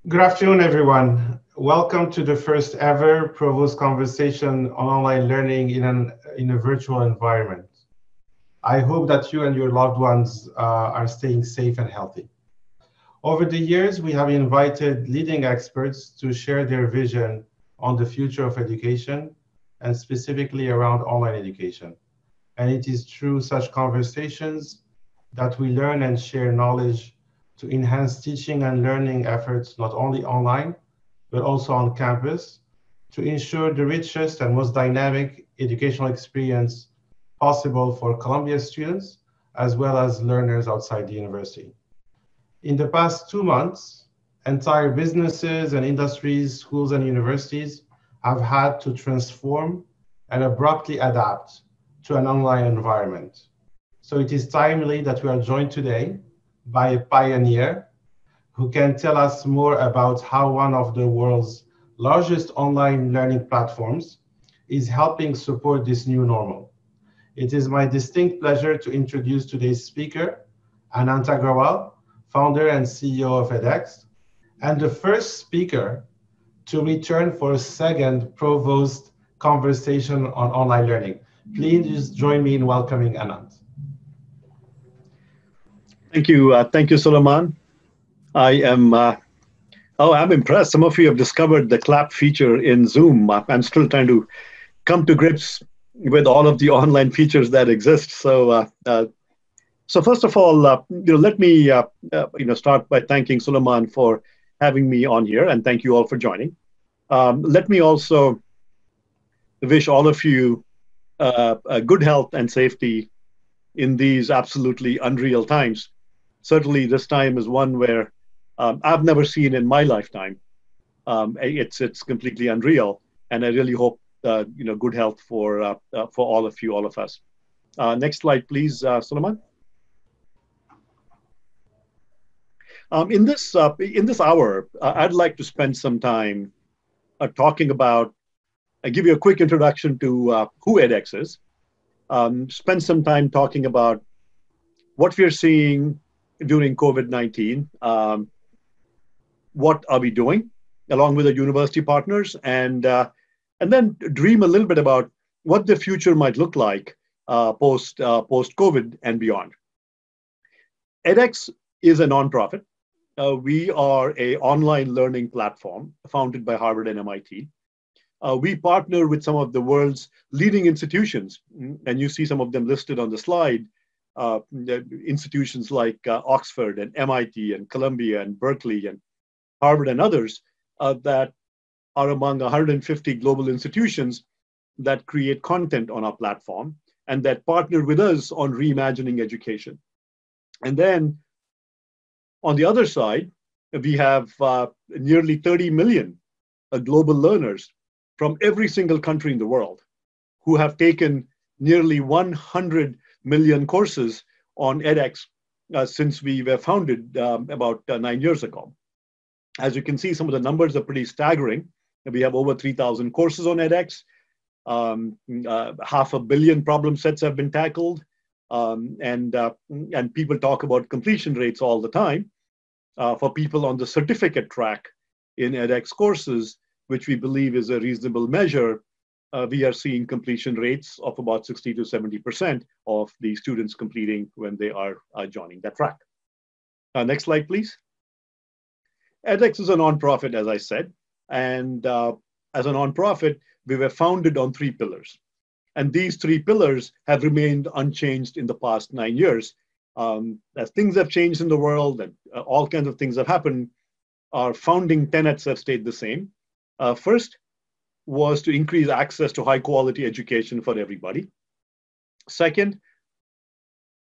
Good afternoon, everyone. Welcome to the first ever Provost conversation on online learning in a virtual environment. I hope that you and your loved ones are staying safe and healthy. Over the years, we have invited leading experts to share their vision on the future of education and specifically around online education. And it is through such conversations that we learn and share knowledge to enhance teaching and learning efforts, not only online, but also on campus, to ensure the richest and most dynamic educational experience possible for Columbia students, as well as learners outside the university. In the past 2 months, entire businesses and industries, schools and universities have had to transform and abruptly adapt to an online environment. So it is timely that we are joined today by a pioneer who can tell us more about how one of the world's largest online learning platforms is helping support this new normal. It is my distinct pleasure to introduce today's speaker, Anant Agarwal, founder and CEO of edX, and the first speaker to return for a second Provost conversation on online learning. Please join me in welcoming Anant. Thank you, Suleiman. I'm impressed. Some of you have discovered the clap feature in Zoom. I'm still trying to come to grips with all of the online features that exist. So first of all, let me start by thanking Suleiman for having me on here, and thank you all for joining. Let me also wish all of you good health and safety in these absolutely unreal times. Certainly, this time is one where I've never seen in my lifetime. It's completely unreal, and I really hope good health for all of you, all of us. Next slide, please, Suleiman. In this hour, I'd like to spend some time talking about. I give you a quick introduction to who edX is. Spend some time talking about what we're seeing during COVID-19. What are we doing along with the university partners, and then dream a little bit about what the future might look like post COVID and beyond. edX is a nonprofit. We are an online learning platform founded by Harvard and MIT. We partner with some of the world's leading institutions, and you see some of them listed on the slide. Institutions like Oxford and MIT and Columbia and Berkeley and Harvard and others that are among 150 global institutions that create content on our platform and that partner with us on reimagining education. And then on the other side, we have nearly 30 million global learners from every single country in the world who have taken nearly 100 million courses on edX since we were founded about 9 years ago. As you can see, some of the numbers are pretty staggering. We have over 3,000 courses on edX. 500 million problem sets have been tackled. And people talk about completion rates all the time. For people on the certificate track in edX courses, which we believe is a reasonable measure, we are seeing completion rates of about 60 to 70% of the students completing when they are joining that track. Next slide, please. edX is a nonprofit, as I said, and as a nonprofit, we were founded on 3 pillars. And these 3 pillars have remained unchanged in the past 9 years. As things have changed in the world and all kinds of things have happened, our founding tenets have stayed the same. First was to increase access to high quality education for everybody. Second,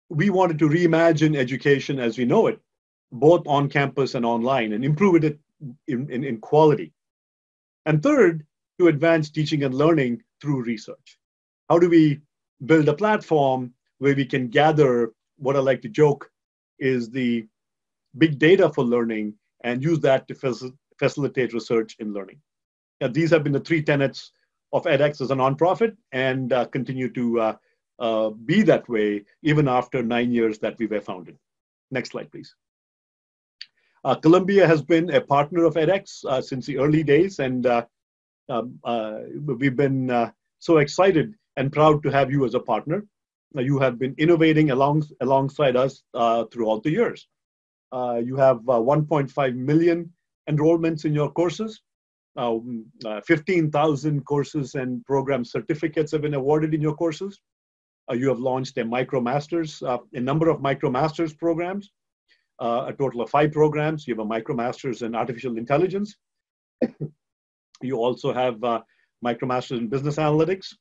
we wanted to reimagine education as we know it, both on campus and online, and improve it in quality. And third, to advance teaching and learning through research. How do we build a platform where we can gather what I like to joke is the big data for learning and use that to facilitate research in learning? These have been the 3 tenets of edX as a nonprofit and continue to be that way even after 9 years that we were founded. Next slide, please. Columbia has been a partner of edX since the early days, and we've been so excited and proud to have you as a partner. You have been innovating alongside us throughout the years. You have 1.5 million enrollments in your courses. 15,000 courses and program certificates have been awarded in your courses. You have launched a MicroMasters, a number of MicroMasters programs, a total of 5 programs. You have a MicroMasters in Artificial Intelligence. You also have MicroMasters in Business Analytics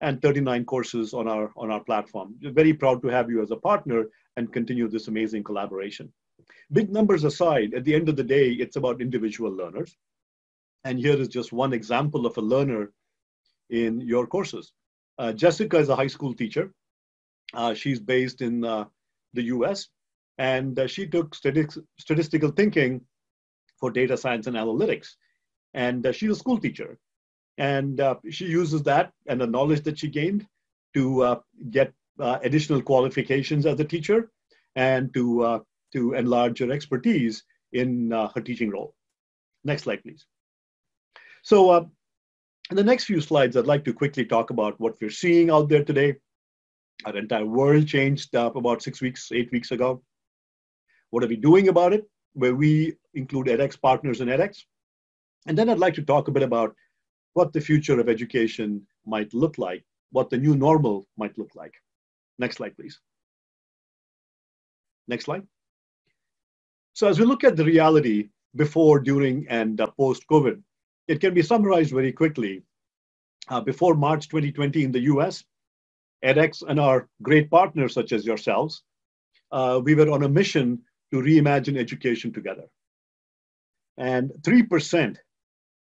and 39 courses on our platform. We're very proud to have you as a partner and continue this amazing collaboration. Big numbers aside, at the end of the day, it's about individual learners. And here is just one example of a learner in your courses. Jessica is a high school teacher. She's based in the US, and she took statistical thinking for data science and analytics. And she's a school teacher. And she uses that and the knowledge that she gained to get additional qualifications as a teacher and to enlarge her expertise in her teaching role. Next slide, please. So in the next few slides, I'd like to quickly talk about what we're seeing out there today. Our entire world changed about 8 weeks ago. What are we doing about it? Where we include edX partners in edX. And then I'd like to talk a bit about what the future of education might look like, what the new normal might look like. Next slide, please. Next slide. So as we look at the reality before, during, and post-COVID, it can be summarized very quickly. Before March 2020 in the US, edX and our great partners such as yourselves, we were on a mission to reimagine education together. And 3%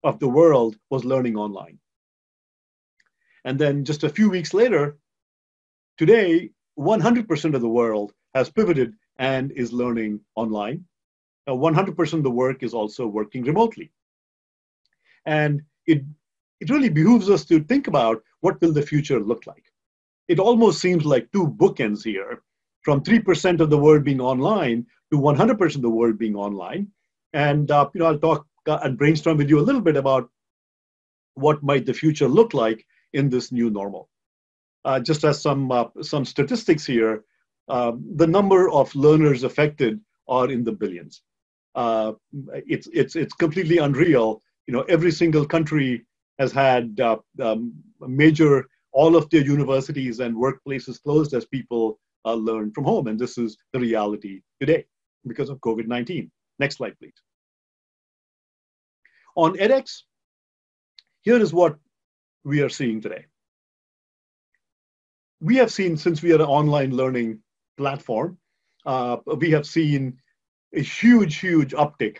of the world was learning online. And then just a few weeks later, today, 100% of the world has pivoted and is learning online. 100% of the work is also working remotely. And it really behooves us to think about what will the future look like. It almost seems like two bookends here, from 3% of the world being online to 100% of the world being online. And I'll talk and brainstorm with you a little bit about what might the future look like in this new normal. Just as some statistics here, the number of learners affected are in the billions. It's completely unreal. Every single country has had all of their universities and workplaces closed as people learn from home. And this is the reality today because of COVID-19. Next slide, please. On edX, here is what we are seeing today. We have seen, since we are an online learning platform, we have seen a huge uptick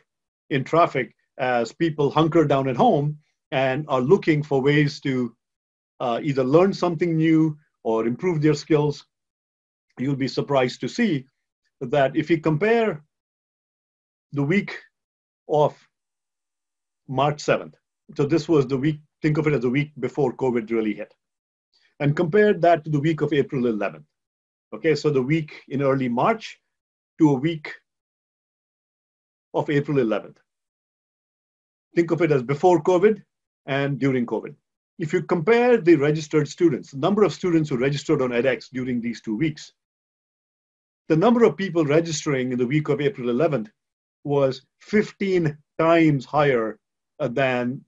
in traffic as people hunker down at home and are looking for ways to either learn something new or improve their skills. You'll be surprised to see that if you compare the week of March 7th, so this was the week, think of it as the week before COVID really hit, and compare that to the week of April 11th. Okay, so the week in early March to a week of April 11th. Think of it as before COVID and during COVID. If you compare the registered students, the number of students who registered on edX during these 2 weeks, the number of people registering in the week of April 11th was 15 times higher than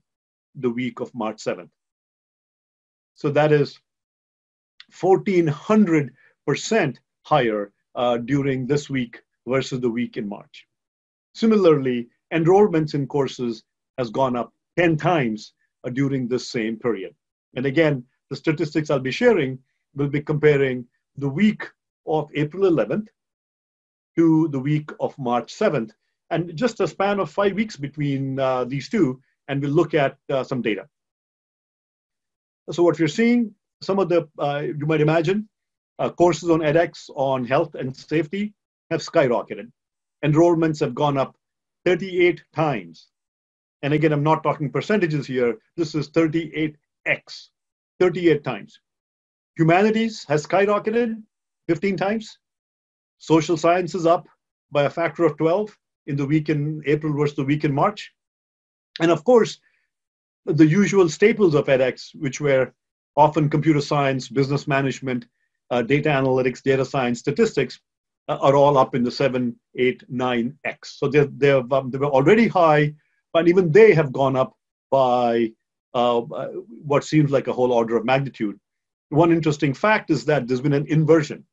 the week of March 7th. So that is 1,400% higher during this week versus the week in March. Similarly, enrollments in courses has gone up 10 times during this same period. And again, the statistics I'll be sharing will be comparing the week of April 11th to the week of March 7th, and just a span of 5 weeks between these two, and we'll look at some data. So what you're seeing, some of the, you might imagine, courses on edX on health and safety have skyrocketed. Enrollments have gone up 38 times. And again, I'm not talking percentages here. This is 38x, 38 times. Humanities has skyrocketed 15 times. Social science is up by a factor of 12. in the week in April versus the week in March. And of course, the usual staples of edX, which were often computer science, business management, data analytics, data science, statistics, are all up in the 7, 8, 9x. So they were already high, but even they have gone up by what seems like a whole order of magnitude. One interesting fact is that there's been an inversion.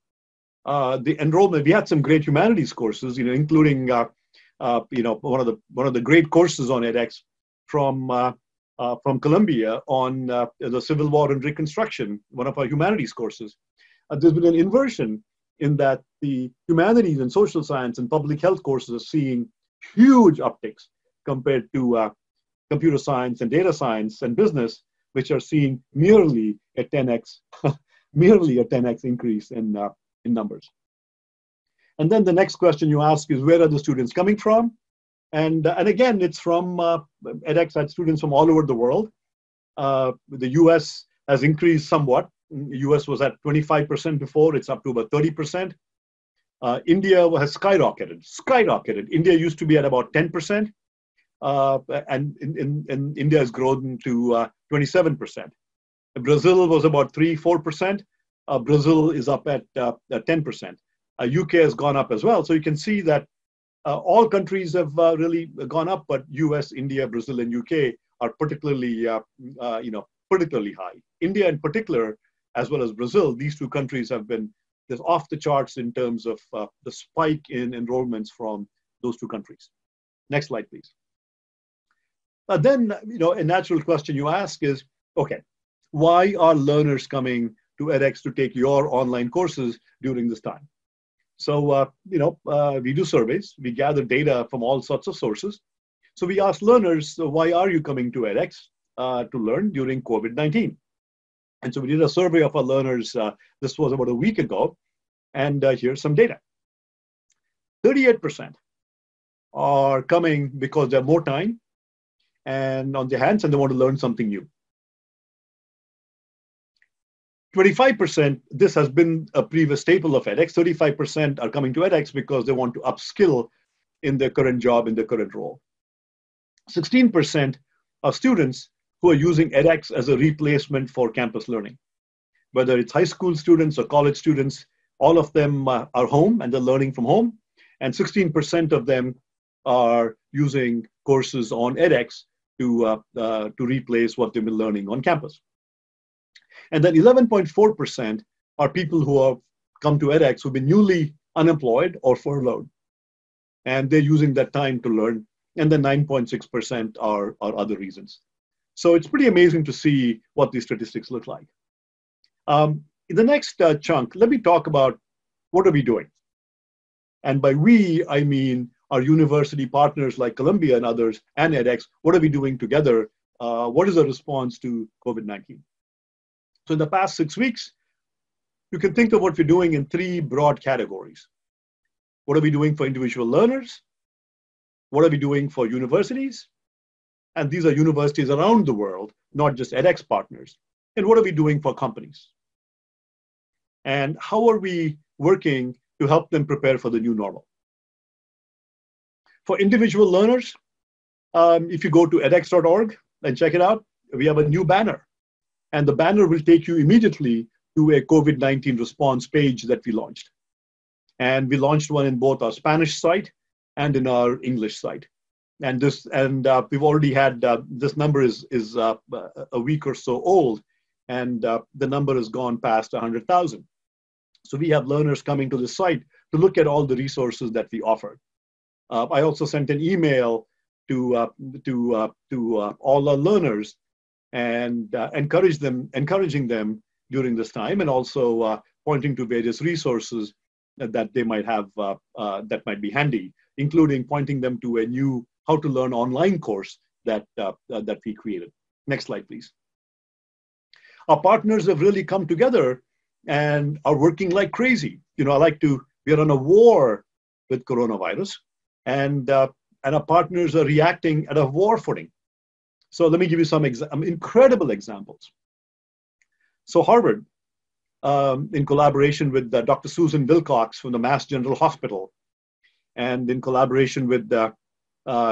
The enrollment, we had some great humanities courses, including one of the great courses on edX from Columbia on the Civil War and Reconstruction, one of our humanities courses. There's been an inversion in that the humanities and social science and public health courses are seeing huge upticks compared to computer science and data science and business, which are seeing merely a 10x, merely a 10x increase in numbers. And then the next question you ask is, where are the students coming from? And again, it's from edX had students from all over the world. The US has increased somewhat. The US was at 25% before, it's up to about 30%. India has skyrocketed. India used to be at about 10%, and in India has grown to 27%. Brazil was about 3-4%. Brazil is up at 10%. UK has gone up as well. So you can see that all countries have really gone up, but US, India, Brazil, and UK are particularly, particularly high. India in particular, as well as Brazil, these two countries have been just off the charts in terms of the spike in enrollments from those two countries. Next slide, please. Then, a natural question you ask is, okay, why are learners coming to edX to take your online courses during this time? So, we do surveys, we gather data from all sorts of sources. So we ask learners, so why are you coming to edX to learn during COVID-19? And so we did a survey of our learners, this was about a week ago, and here's some data. 38% are coming because they have more time and on their hands and they want to learn something new. 25%, this has been a previous staple of edX, 35% are coming to edX because they want to upskill in their current job, in their current role. 16% are students who are using edX as a replacement for campus learning. Whether it's high school students or college students, all of them are home and they're learning from home. And 16% of them are using courses on edX to replace what they've been learning on campus. And then 11.4% are people who have come to edX who've been newly unemployed or furloughed. And they're using that time to learn. And then 9.6% are other reasons. So it's pretty amazing to see what these statistics look like. In the next chunk, let me talk about what are we doing. And by we, I mean our university partners like Columbia and others and edX. What are we doing together? What is the response to COVID-19? So in the past 6 weeks, you can think of what we're doing in 3 broad categories. What are we doing for individual learners? What are we doing for universities? And these are universities around the world, not just edX partners. And what are we doing for companies? And how are we working to help them prepare for the new normal? For individual learners, if you go to edX.org and check it out, we have a new banner. And the banner will take you immediately to a COVID-19 response page that we launched. And we launched one in both our Spanish site and in our English site. And we've already had, this number is a week or so old, and the number has gone past 100,000. So we have learners coming to the site to look at all the resources that we offer. I also sent an email to all our learners and encouraging them during this time, and also pointing to various resources that they might have that might be handy, including pointing them to a new how to learn online course that we created. Next slide, please. Our partners have really come together and are working like crazy. We are on a war with coronavirus, and our partners are reacting at a war footing. So let me give you some incredible examples. So Harvard, in collaboration with Dr. Susan Wilcox from the Mass General Hospital and in collaboration with the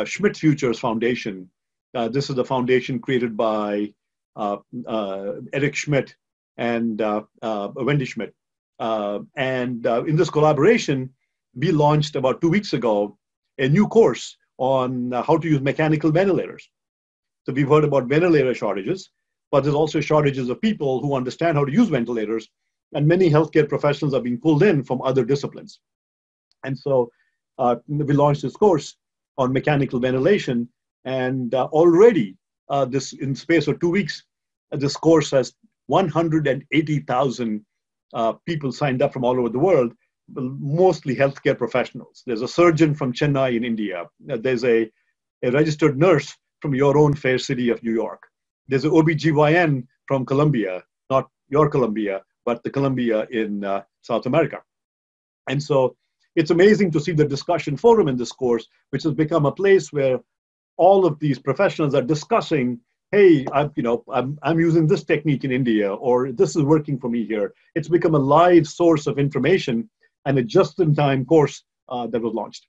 Schmidt Futures Foundation. This is the foundation created by Eric Schmidt and Wendy Schmidt. In this collaboration, we launched about 2 weeks ago a new course on how to use mechanical ventilators. So we've heard about ventilator shortages, but there's also shortages of people who understand how to use ventilators, and many healthcare professionals are being pulled in from other disciplines. And so we launched this course on mechanical ventilation, and already this in space of 2 weeks, this course has 180,000 people signed up from all over the world, mostly healthcare professionals. There's a surgeon from Chennai in India. There's a registered nurse from your own fair city of New York. There's an OBGYN from Colombia, not your Colombia, but the Colombia in South America. And so it's amazing to see the discussion forum in this course, which has become a place where all of these professionals are discussing, hey, I'm using this technique in India, or this is working for me here. It's become a live source of information and a just-in-time course that was launched.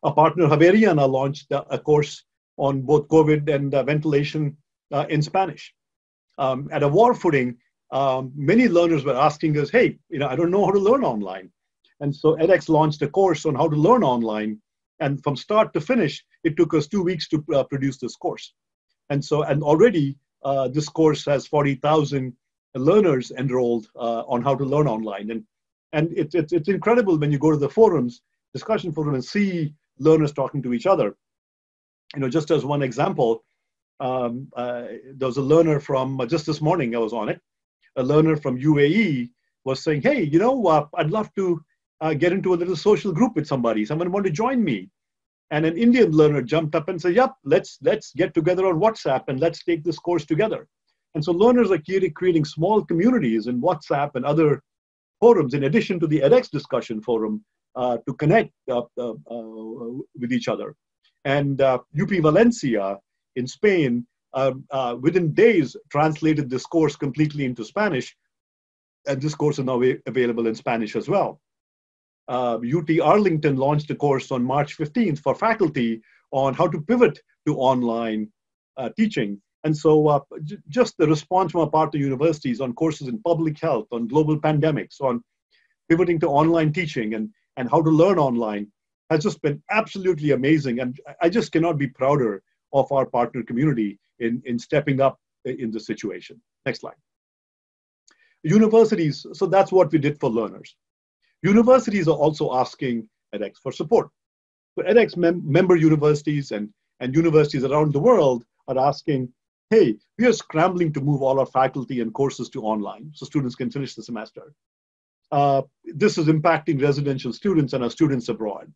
Our partner Javeriana launched a course on both COVID and ventilation in Spanish. At a war footing, many learners were asking us, hey, I don't know how to learn online. And so edX launched a course on how to learn online. And from start to finish, it took us 2 weeks to produce this course. And already this course has 40,000 learners enrolled on how to learn online. And it's incredible when you go to the forums, discussion forum, and see learners talking to each other. Just as one example, there was a learner from, just this morning I was on it, a learner from UAE was saying, hey, I'd love to get into a little social group with somebody. Someone want to join me. And an Indian learner jumped up and said, yep, let's get together on WhatsApp and let's take this course together. And so learners are creating small communities in WhatsApp and other forums, in addition to the edX discussion forum, to connect with each other. And UP Valencia in Spain, within days, translated this course completely into Spanish. And this course is now available in Spanish as well. UT Arlington launched a course on March 15th for faculty on how to pivot to online teaching. And so just the response from our partner universities on courses in public health, on global pandemics, on pivoting to online teaching and how to learn online has just been absolutely amazing. And I just cannot be prouder of our partner community in stepping up in this situation. Next slide. Universities, so that's what we did for learners. Universities are also asking edX for support. So edX member universities and universities around the world are asking, hey, we are scrambling to move all our faculty and courses to online so students can finish the semester. This is impacting residential students and our students abroad.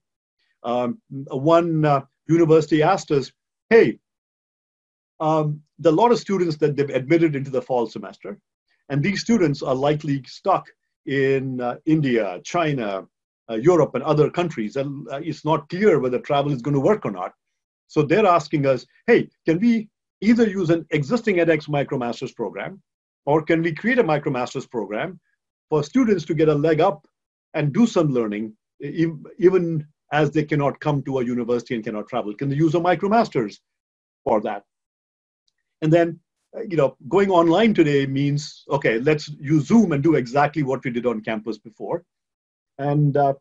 One university asked us, hey, there are a lot of students that they've admitted into the fall semester, and these students are likely stuck in India, China, Europe, and other countries. And it's not clear whether travel is going to work or not. So they're asking us, hey, can we either use an existing edX MicroMasters program, or can we create a MicroMasters program for students to get a leg up and do some learning, even as they cannot come to a university and cannot travel? Can they use a MicroMasters for that? And then, going online today means, okay, let's use Zoom and do exactly what we did on campus before. And a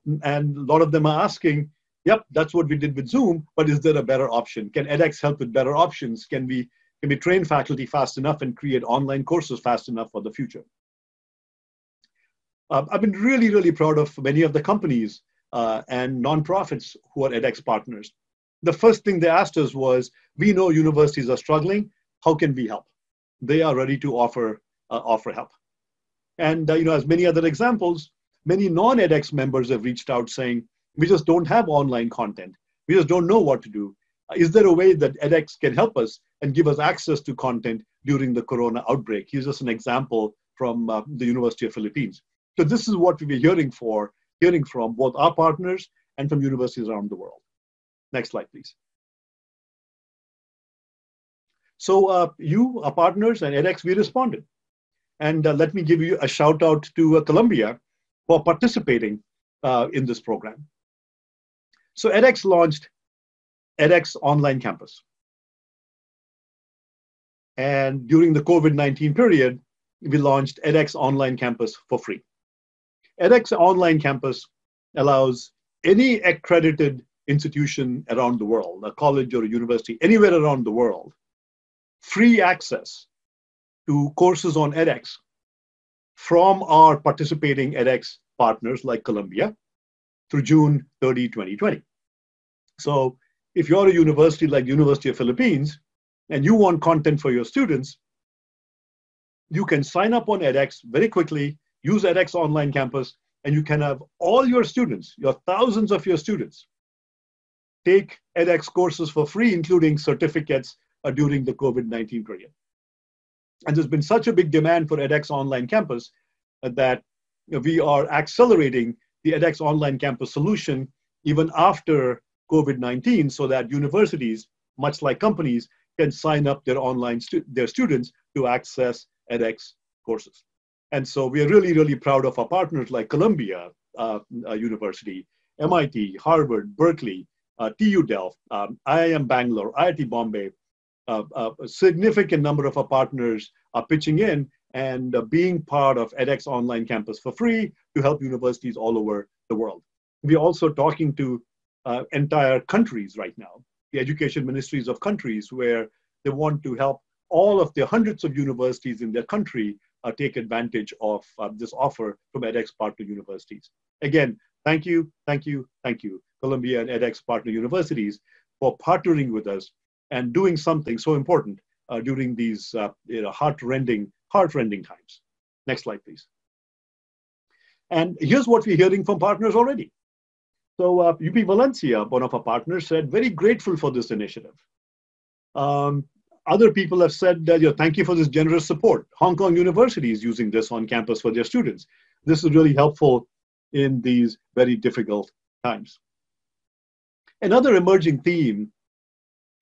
lot of them are asking, yep, that's what we did with Zoom, but is there a better option? Can edX help with better options? Can we train faculty fast enough and create online courses fast enough for the future? I've been really, really proud of many of the companies and nonprofits who are edX partners. The first thing they asked us was, we know universities are struggling. How can we help? They are ready to offer help. And as many other examples, many non-edX members have reached out saying, we just don't have online content. We just don't know what to do. Is there a way that edX can help us and give us access to content during the corona outbreak? Here's just an example from the University of Philippines. So this is what we're hearing from both our partners and from universities around the world. Next slide, please. So our partners and edX, we responded. And let me give you a shout out to Colombia for participating in this program. So edX launched edX Online Campus. And during the COVID-19 period, we launched edX Online Campus for free. edX Online Campus allows any accredited institution around the world, a college or a university, anywhere around the world, free access to courses on edX from our participating edX partners like Columbia through June 30, 2020. So if you're a university like University of Philippines and you want content for your students, you can sign up on edX very quickly, use edX Online Campus, and you can have all your students, your thousands of your students, take edX courses for free, including certificates during the COVID-19 period. And there's been such a big demand for edX Online Campus that we are accelerating the edX Online Campus solution even after COVID-19 so that universities, much like companies, can sign up their students to access edX courses. And so we are really, really proud of our partners like Columbia University, MIT, Harvard, Berkeley, TU Delft, IIM Bangalore, IIT Bombay. A significant number of our partners are pitching in and being part of edX Online Campus for free to help universities all over the world. We're also talking to entire countries right now, the education ministries of countries, where they want to help all of the hundreds of universities in their country take advantage of this offer from edX partner universities. Again, thank you, Columbia and edX partner universities for partnering with us and doing something so important during these heart-rending times. Next slide, please. And here's what we're hearing from partners already. So UP Valencia, one of our partners, said, very grateful for this initiative. Other people have said, thank you for this generous support. Hong Kong University is using this on campus for their students. This is really helpful in these very difficult times. Another emerging theme,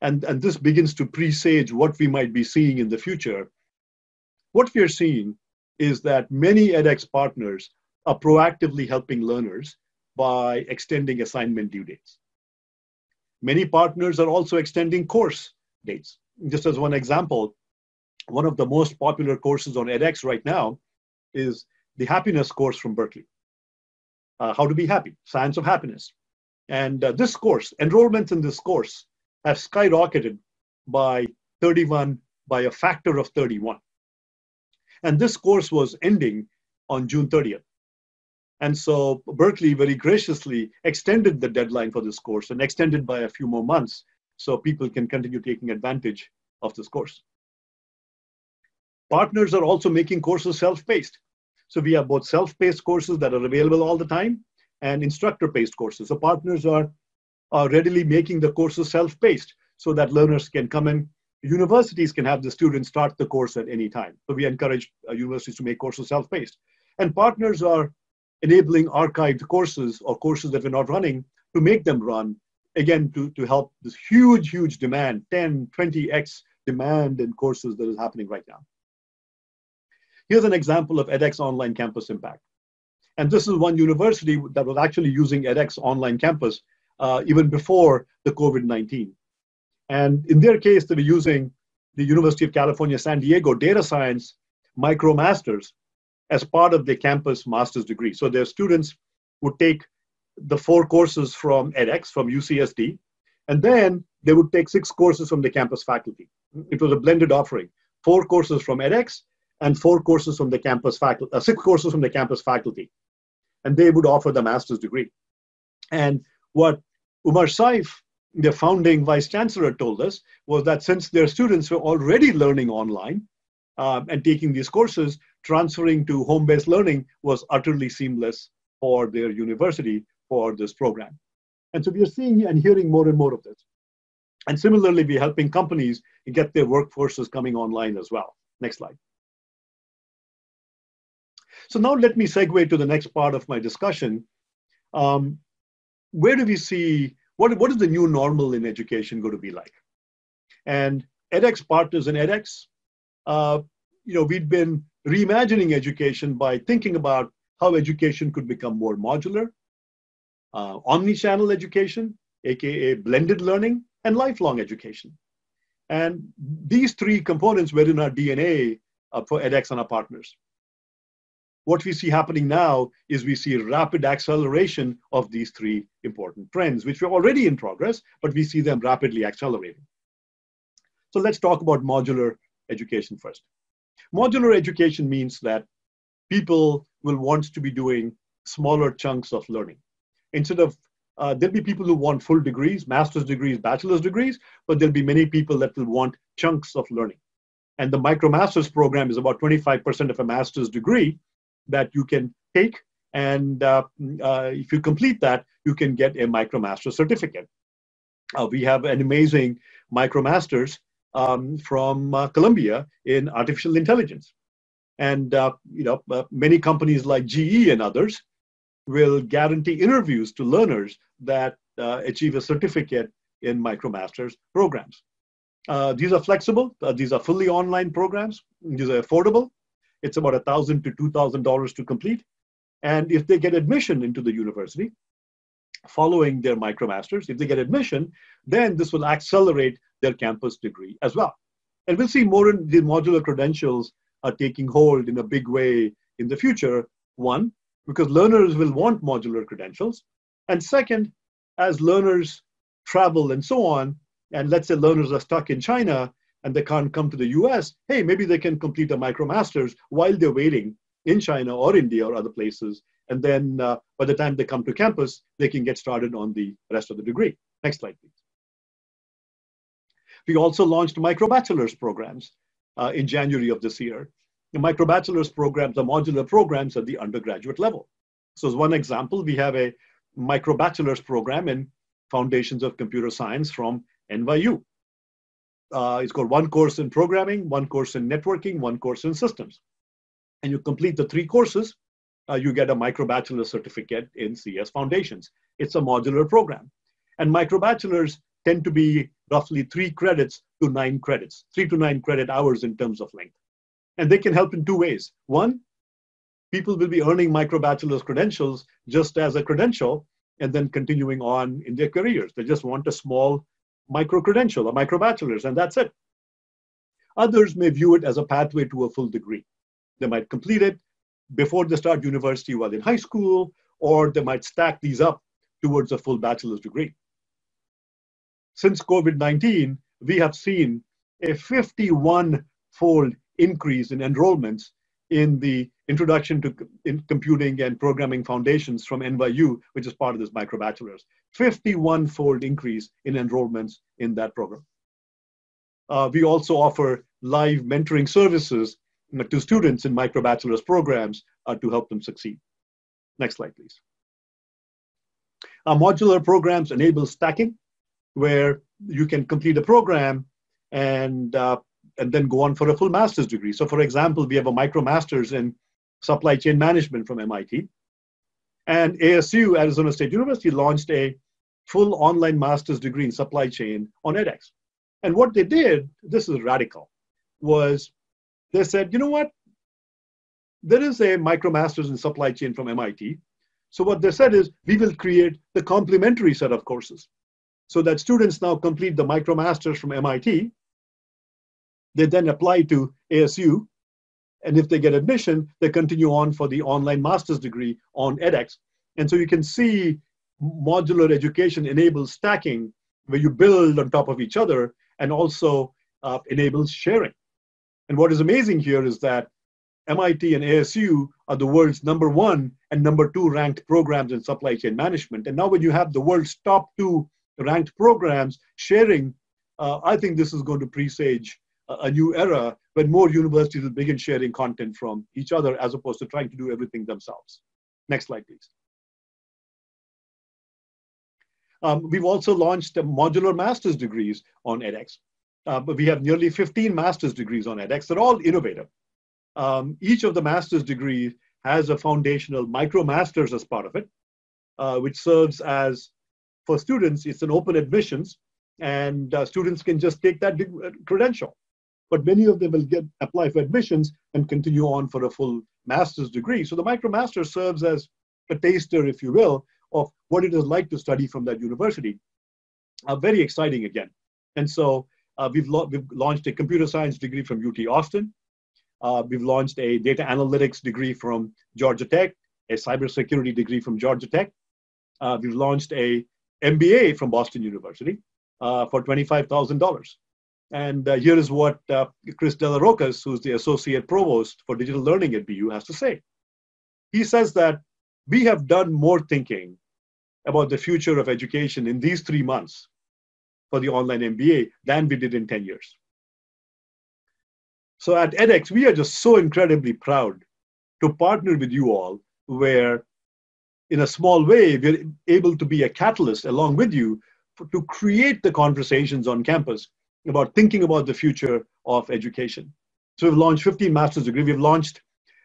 and this begins to presage what we might be seeing in the future, what we are seeing is that many edX partners are proactively helping learners by extending assignment due dates. Many partners are also extending course dates. Just as one example, one of the most popular courses on edX right now is the happiness course from Berkeley. How to be happy, science of happiness. And this course, enrollments in this course have skyrocketed by a factor of 31. And this course was ending on June 30th. And so Berkeley very graciously extended the deadline for this course and extended by a few more months so people can continue taking advantage of this course. Partners are also making courses self-paced. So we have both self-paced courses that are available all the time and instructor-paced courses. So partners are readily making the courses self-paced so that learners can come in. Universities can have the students start the course at any time. So we encourage universities to make courses self-paced. And partners are enabling archived courses or courses that we're not running to make them run, again, to help this huge demand, 10, 20x demand in courses that is happening right now. Here's an example of edX Online Campus impact. And this is one university that was actually using edX Online Campus even before the COVID-19. And in their case, they were using the University of California, San Diego Data Science MicroMasters as part of their campus master's degree. So their students would take the 4 courses from edX, from UCSD, and then they would take 6 courses from the campus faculty. It was a blended offering, 4 courses from edX and 4 courses from the campus faculty, 6 courses from the campus faculty. And they would offer the master's degree. And what Umar Saif, the founding vice chancellor, told us was that since their students were already learning online and taking these courses, transferring to home-based learning was utterly seamless for their university for this program. And so we are seeing and hearing more and more of this. And similarly, we're helping companies get their workforces coming online as well. Next slide. So now let me segue to the next part of my discussion. Where do we see, what is the new normal in education going to be like? And edX partners in edX, we've been reimagining education by thinking about how education could become more modular, omni-channel education, aka blended learning, and lifelong education. And these three components were in our DNA for edX and our partners. What we see happening now is we see rapid acceleration of these three important trends, which were already in progress, but we see them rapidly accelerating. So let's talk about modular education first. Modular education means that people will want to be doing smaller chunks of learning. Instead of, there'll be people who want full degrees, master's degrees, bachelor's degrees, but there'll be many people that will want chunks of learning. And the MicroMasters program is about 25% of a master's degree that you can take. And if you complete that, you can get a MicroMaster certificate. We have an amazing MicroMasters from Columbia in artificial intelligence. And many companies like GE and others will guarantee interviews to learners that achieve a certificate in MicroMasters programs. These are flexible. These are fully online programs. These are affordable. It's about $1,000 to $2,000 to complete. And if they get admission into the university, following their MicroMasters, if they get admission, then this will accelerate their campus degree as well. And we'll see more in the modular credentials are taking hold in a big way in the future. One, because learners will want modular credentials. And second, as learners travel and so on, and let's say learners are stuck in China and they can't come to the US, hey, maybe they can complete a MicroMasters while they're waiting in China or India or other places. And then by the time they come to campus, they can get started on the rest of the degree. Next slide, please. We also launched MicroBachelors programs in January of this year. The MicroBachelors programs are modular programs at the undergraduate level. So as one example, we have a MicroBachelors program in Foundations of Computer Science from NYU. It's got one course in programming, one course in networking, one course in systems. And you complete the three courses, you get a MicroBachelor certificate in CS Foundations. It's a modular program. And MicroBachelors tend to be roughly 3 credits to 9 credits, 3 to 9 credit hours in terms of length. And they can help in 2 ways. One, people will be earning MicroBachelors credentials just as a credential and then continuing on in their careers. They just want a small micro-credential, a MicroBachelors, and that's it. Others may view it as a pathway to a full degree. They might complete it before they start university while in high school, or they might stack these up towards a full bachelor's degree. Since COVID-19, we have seen a 51-fold increase in enrollments in the Introduction to Computing and Programming Foundations from NYU, which is part of this MicroBachelors. 51-fold increase in enrollments in that program. We also offer live mentoring services to students in MicroBachelors programs to help them succeed. Next slide, please. Our modular programs enable stacking, where you can complete a program and then go on for a full master's degree. So for example, we have a MicroMasters in Supply Chain Management from MIT. And ASU, Arizona State University, launched a full online master's degree in supply chain on edX. And what they did, this is radical, was they said, you know what? There is a MicroMasters in supply chain from MIT. So what they said is, we will create the complementary set of courses so that students now complete the MicroMasters from MIT. They then apply to ASU. And if they get admission, they continue on for the online master's degree on edX. And so you can see modular education enables stacking, where you build on top of each other, and also enables sharing. And what is amazing here is that MIT and ASU are the world's #1 and #2 ranked programs in supply chain management. And now when you have the world's top 2 ranked programs sharing, I think this is going to presage a new era when more universities will begin sharing content from each other as opposed to trying to do everything themselves. Next slide, please. We've also launched modular master's degrees on edX. But we have nearly 15 master's degrees on edX. They're all innovative. Each of the master's degrees has a foundational MicroMasters as part of it, which serves as, for students, it's an open admissions, and students can just take that credential. But many of them will apply for admissions and continue on for a full master's degree. So the MicroMaster serves as a taster, if you will, of what it is like to study from that university. very exciting again. And so we've launched a computer science degree from UT Austin. We've launched a data analytics degree from Georgia Tech, a cybersecurity degree from Georgia Tech. We've launched a MBA from Boston University for $25,000. And here is what Chris Delarocas, who's the Associate Provost for Digital Learning at BU, has to say. He says that we have done more thinking about the future of education in these 3 months for the online MBA than we did in 10 years. So at edX, we are just so incredibly proud to partner with you all, where in a small way, we're able to be a catalyst along with you to create the conversations on campus about thinking about the future of education. So we've launched 15 master's degrees. We've launched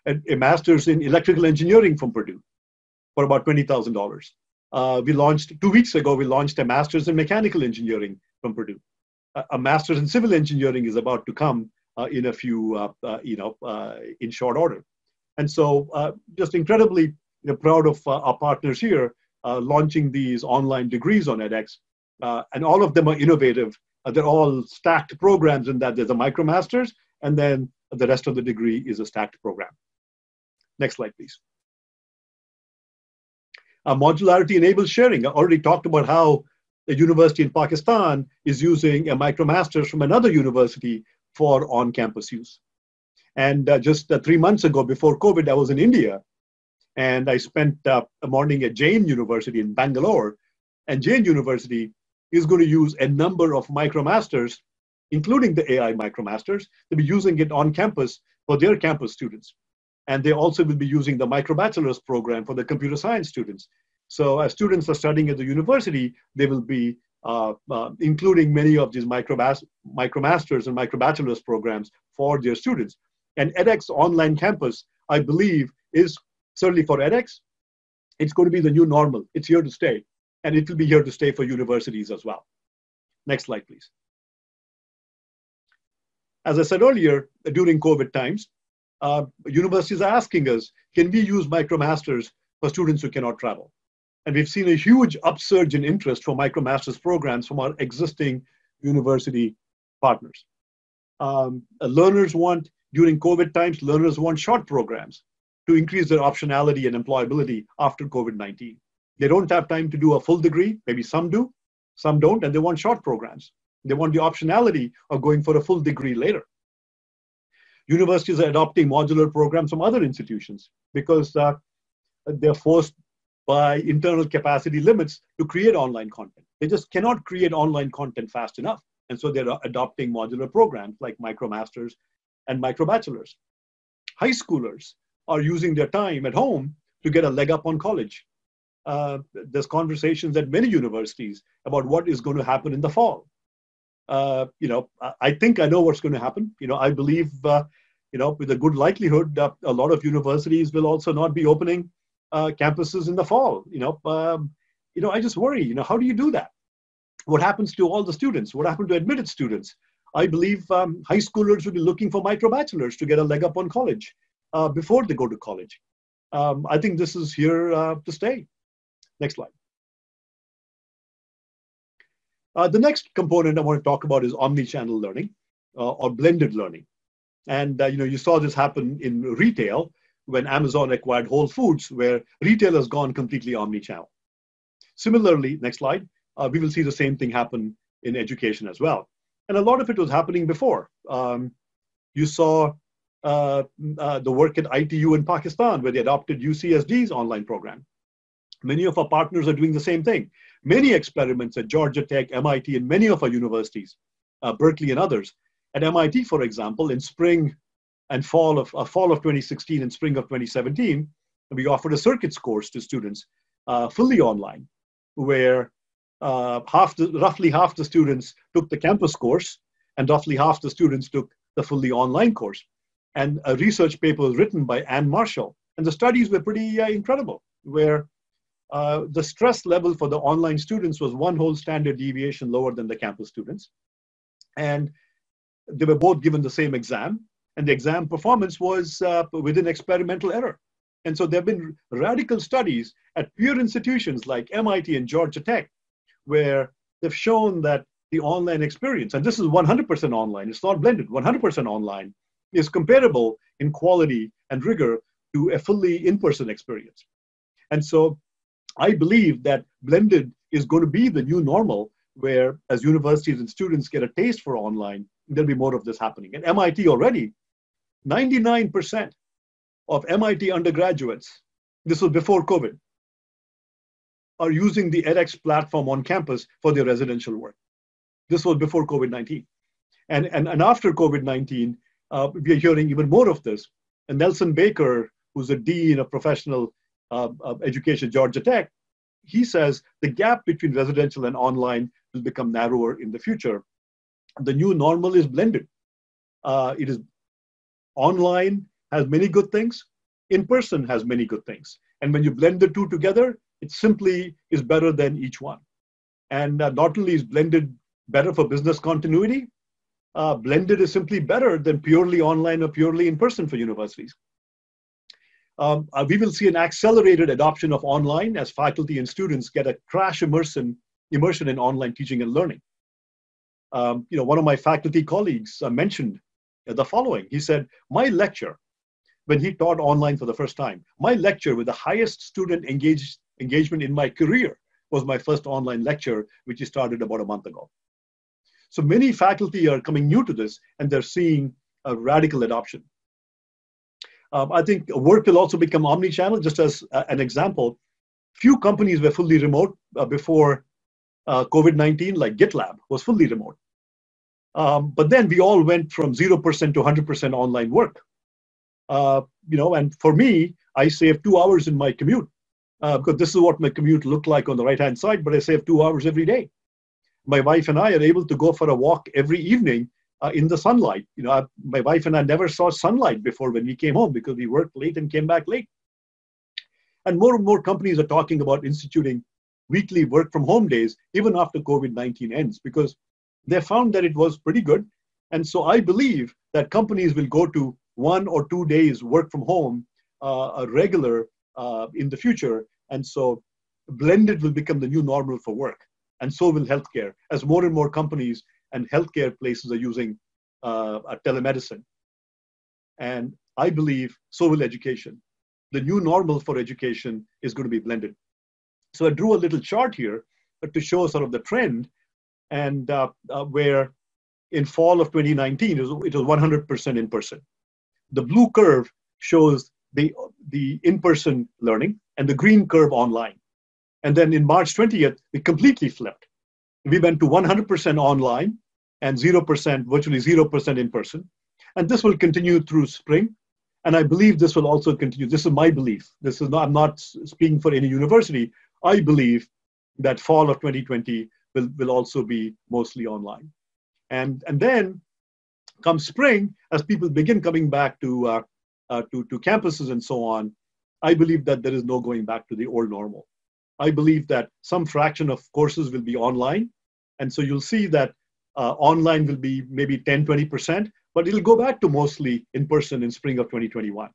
a master's in electrical engineering from Purdue for about $20,000. We launched 2 weeks ago, we launched a master's in mechanical engineering from Purdue. A master's in civil engineering is about to come in a few, in short order. And so just incredibly proud of our partners here launching these online degrees on edX. And all of them are innovative. They're all stacked programs in that there's a MicroMasters, and then the rest of the degree is a stacked program. Next slide, please. Modularity enables sharing. I already talked about how a university in Pakistan is using a MicroMasters from another university for on-campus use. And just 3 months ago, before COVID, I was in India, and I spent a morning at Jain University in Bangalore. And Jain University is going to use a number of MicroMasters, including the AI MicroMasters. They'll be using it on campus for their campus students. And they also will be using the MicroBachelor's program for the computer science students. So as students are studying at the university, they will be including many of these MicroMasters and MicroBachelor's programs for their students. And edX online campus, I believe, is certainly for edX, it's going to be the new normal. It's here to stay. And it will be here to stay for universities as well. Next slide, please. As I said earlier, during COVID times, universities are asking us, can we use MicroMasters for students who cannot travel? And we've seen a huge upsurge in interest for MicroMasters programs from our existing university partners. During COVID times, learners want short programs to increase their optionality and employability after COVID-19. They don't have time to do a full degree. Maybe some do, some don't, and they want short programs. They want the optionality of going for a full degree later. Universities are adopting modular programs from other institutions because they're forced by internal capacity limits to create online content. They just cannot create online content fast enough. And so they're adopting modular programs like MicroMasters and MicroBachelors. High schoolers are using their time at home to get a leg up on college. There's conversations at many universities about what is going to happen in the fall. I think I know what's going to happen. I believe, with a good likelihood, a lot of universities will also not be opening campuses in the fall. I just worry, how do you do that? What happens to all the students? What happened to admitted students? I believe high schoolers will be looking for MicroBachelors to get a leg up on college before they go to college. I think this is here to stay. Next slide. The next component I want to talk about is omni-channel learning or blended learning. And you saw this happen in retail when Amazon acquired Whole Foods, where retail has gone completely omni-channel. Similarly, next slide, we will see the same thing happen in education as well. And a lot of it was happening before. You saw the work at ITU in Pakistan, where they adopted UCSD's online program. Many of our partners are doing the same thing. Many experiments at Georgia Tech, MIT, and many of our universities, Berkeley and others. At MIT, for example, in spring and fall of 2016 and spring of 2017, we offered a circuits course to students, fully online, where roughly half the students took the campus course, and roughly half the students took the fully online course. And a research paper was written by Anne Marshall, and the studies were pretty incredible, where the stress level for the online students was 1 whole standard deviation lower than the campus students. And they were both given the same exam, and the exam performance was within experimental error. And so there have been radical studies at peer institutions like MIT and Georgia Tech, where they've shown that the online experience, and this is 100% online, it's not blended, 100% online, is comparable in quality and rigor to a fully in-person experience. And so I believe that blended is going to be the new normal, where as universities and students get a taste for online, there'll be more of this happening. At MIT already, 99% of MIT undergraduates, this was before COVID, are using the edX platform on campus for their residential work. This was before COVID-19. And after COVID-19, we are hearing even more of this. And Nelson Baker, who's a dean of professional education, Georgia Tech, he says the gap between residential and online will become narrower in the future. The new normal is blended. It is online, has many good things. In person has many good things. And when you blend the two together, it simply is better than each one. And not only is blended better for business continuity, blended is simply better than purely online or purely in person for universities. We will see an accelerated adoption of online as faculty and students get a crash immersion in online teaching and learning. One of my faculty colleagues mentioned the following. He said, my lecture, when he taught online for the first time, my lecture with the highest student engagement in my career was my first online lecture, which he started about a month ago. So many faculty are coming new to this, and they're seeing a radical adoption. I think work will also become omni-channel. Just as an example, few companies were fully remote before COVID-19, like GitLab was fully remote. But then we all went from 0% to 100% online work. And for me, I save 2 hours in my commute because this is what my commute looked like on the right-hand side, but I save 2 hours every day. My wife and I are able to go for a walk every evening in the sunlight. My wife and I never saw sunlight before when we came home because we worked late and came back late. And more companies are talking about instituting weekly work from home days, even after COVID-19 ends, because they found that it was pretty good. And so I believe that companies will go to 1 or 2 days work from home, regular in the future. And so blended will become the new normal for work. And so will healthcare, as more and more companies and healthcare places are using telemedicine. And I believe so will education. The new normal for education is going to be blended. So I drew a little chart here to show sort of the trend, and where in fall of 2019, it was 100% in person. The blue curve shows the in-person learning, and the green curve online. And then in March 20th, it completely flipped. We went to 100% online and 0%, virtually 0% in person. And this will continue through spring. And I believe this will also continue. This is my belief. I'm not speaking for any university. I believe that fall of 2020 will also be mostly online. And then come spring, as people begin coming back to campuses and so on, I believe that there is no going back to the old normal. I believe that some fraction of courses will be online. And so you'll see that online will be maybe 10, 20%, but it'll go back to mostly in person in spring of 2021.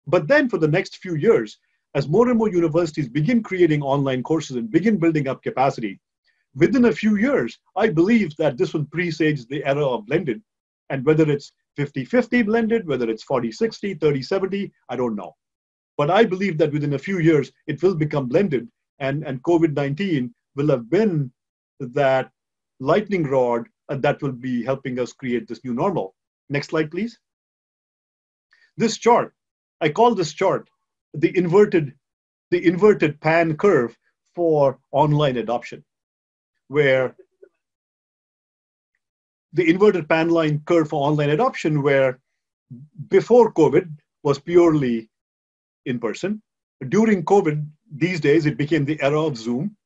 But then for the next few years, as more and more universities begin creating online courses and begin building up capacity, within a few years, I believe that this will presage the era of blended. And whether it's 50-50 blended, whether it's 40-60, 30-70, I don't know. But I believe that within a few years, it will become blended. And COVID-19 will have been that lightning rod that will be helping us create this new normal. Next slide, please. This chart, I call this chart the inverted pan curve for online adoption, where the inverted pan line curve for online adoption, where before COVID was purely in person. During COVID, these days, it became the era of Zoom.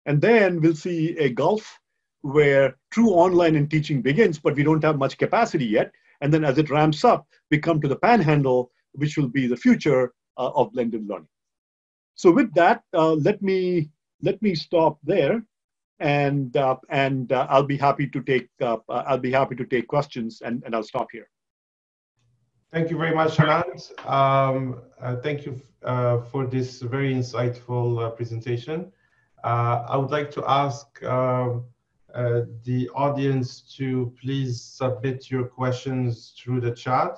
And then we'll see a gulf where true online and teaching begins, but we don't have much capacity yet. And then as it ramps up, we come to the panhandle, which will be the future of blended learning. So with that, let me stop there, and I'll be happy to take questions, and I'll stop here. Thank you very much, Anant. Thank you for this very insightful presentation. I would like to ask the audience to please submit your questions through the chat.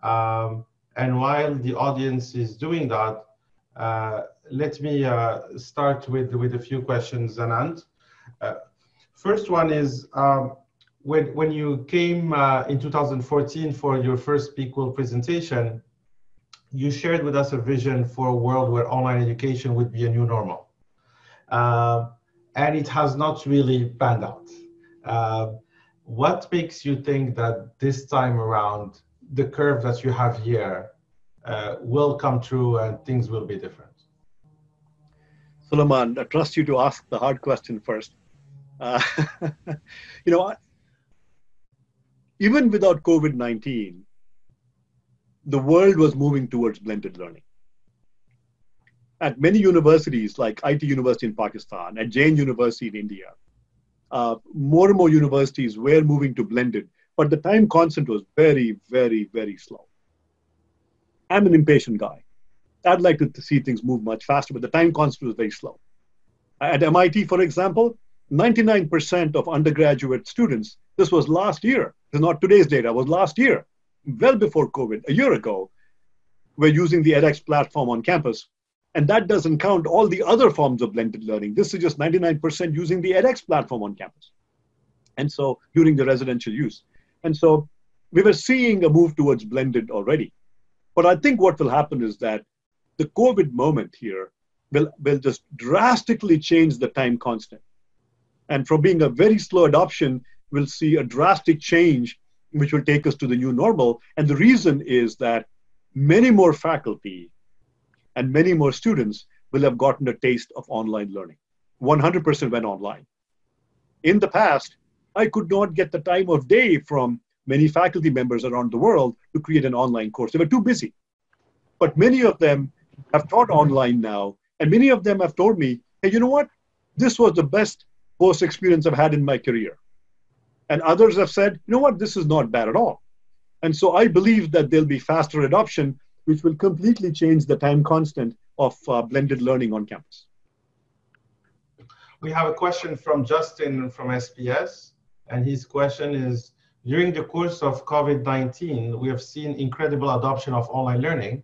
And while the audience is doing that, let me start with a few questions, Anant. First one is, when you came in 2014 for your first Equal presentation, you shared with us a vision for a world where online education would be a new normal. And it has not really panned out. What makes you think that this time around, the curve that you have here will come true and things will be different? Suleiman, I trust you to ask the hard question first. You know, even without COVID-19, the world was moving towards blended learning. At many universities, like IT University in Pakistan, at Jain University in India, more and more universities were moving to blended, but the time constant was very, very, very slow. I'm an impatient guy. I'd like to see things move much faster, but the time constant was very slow. At MIT, for example, 99% of undergraduate students, this was last year, this is not today's data, it was last year, well before COVID, a year ago, were using the edX platform on campus. And that doesn't count all the other forms of blended learning. This is just 99% using the edX platform on campus. And so during the residential use. And so we were seeing a move towards blended already. But I think what will happen is that the COVID moment here will just drastically change the time constant. And from being a very slow adoption, we'll see a drastic change, which will take us to the new normal. And the reason is that many more faculty and many more students will have gotten a taste of online learning. 100% went online. In the past, I could not get the time of day from many faculty members around the world to create an online course. They were too busy. But many of them have taught online now, and many of them have told me, hey, you know what? This was the best course experience I've had in my career. And others have said, you know what? This is not bad at all. And so I believe that there'll be faster adoption, which will completely change the time constant of blended learning on campus. We have a question from Justin from SPS, and his question is, during the course of COVID-19, we have seen incredible adoption of online learning,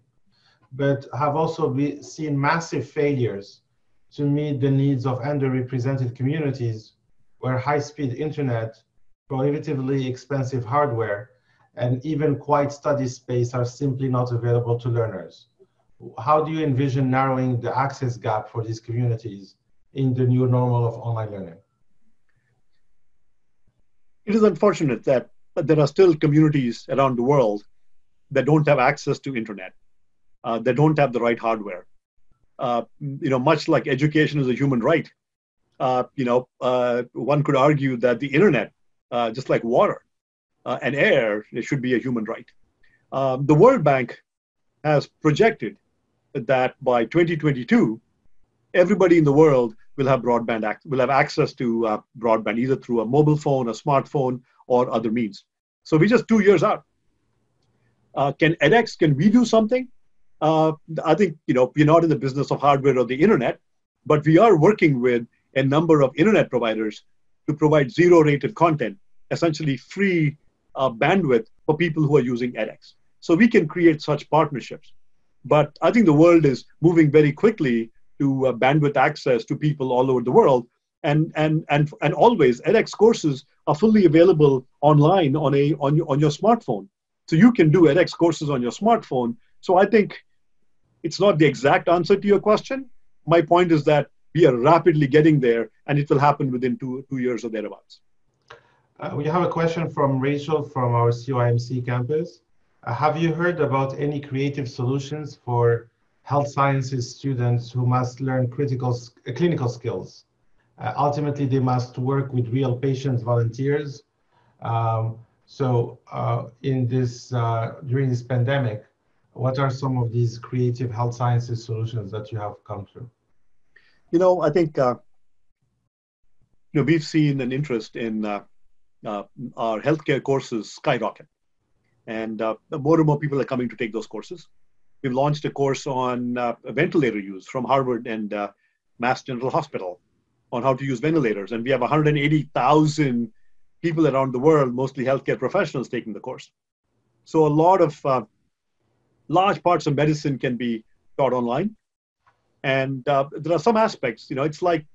but have also seen massive failures to meet the needs of underrepresented communities where high-speed internet, prohibitively expensive hardware, and even quiet study space are simply not available to learners. How do you envision narrowing the access gap for these communities in the new normal of online learning? It is unfortunate that there are still communities around the world that don't have access to internet, that don't have the right hardware. Much like education is a human right, one could argue that the internet, just like water, and air, it should be a human right. The World Bank has projected that by 2022, everybody in the world will have will have access to broadband, either through a mobile phone, a smartphone, or other means. So we're just 2 years out. Can we do something? I think, we're not in the business of hardware or the internet, but we are working with a number of internet providers to provide zero-rated content, essentially free bandwidth for people who are using edX. So we can create such partnerships. But I think the world is moving very quickly to bandwidth access to people all over the world. And always edX courses are fully available online on your smartphone. So you can do edX courses on your smartphone. So I think it's not the exact answer to your question. My point is that we are rapidly getting there, and it will happen within two years or thereabouts. We have a question from Rachel from our CYMC campus. Have you heard about any creative solutions for health sciences students who must learn clinical skills? Ultimately, they must work with real patients, volunteers. During this pandemic, what are some of these creative health sciences solutions that you have come through? I think we've seen an interest in our healthcare courses skyrocket. And more and more people are coming to take those courses. We've launched a course on ventilator use from Harvard and Mass General Hospital. on how to use ventilators. And we have 180,000 people around the world, mostly healthcare professionals, taking the course. So a lot of large parts of medicine can be taught online. And there are some aspects, it's like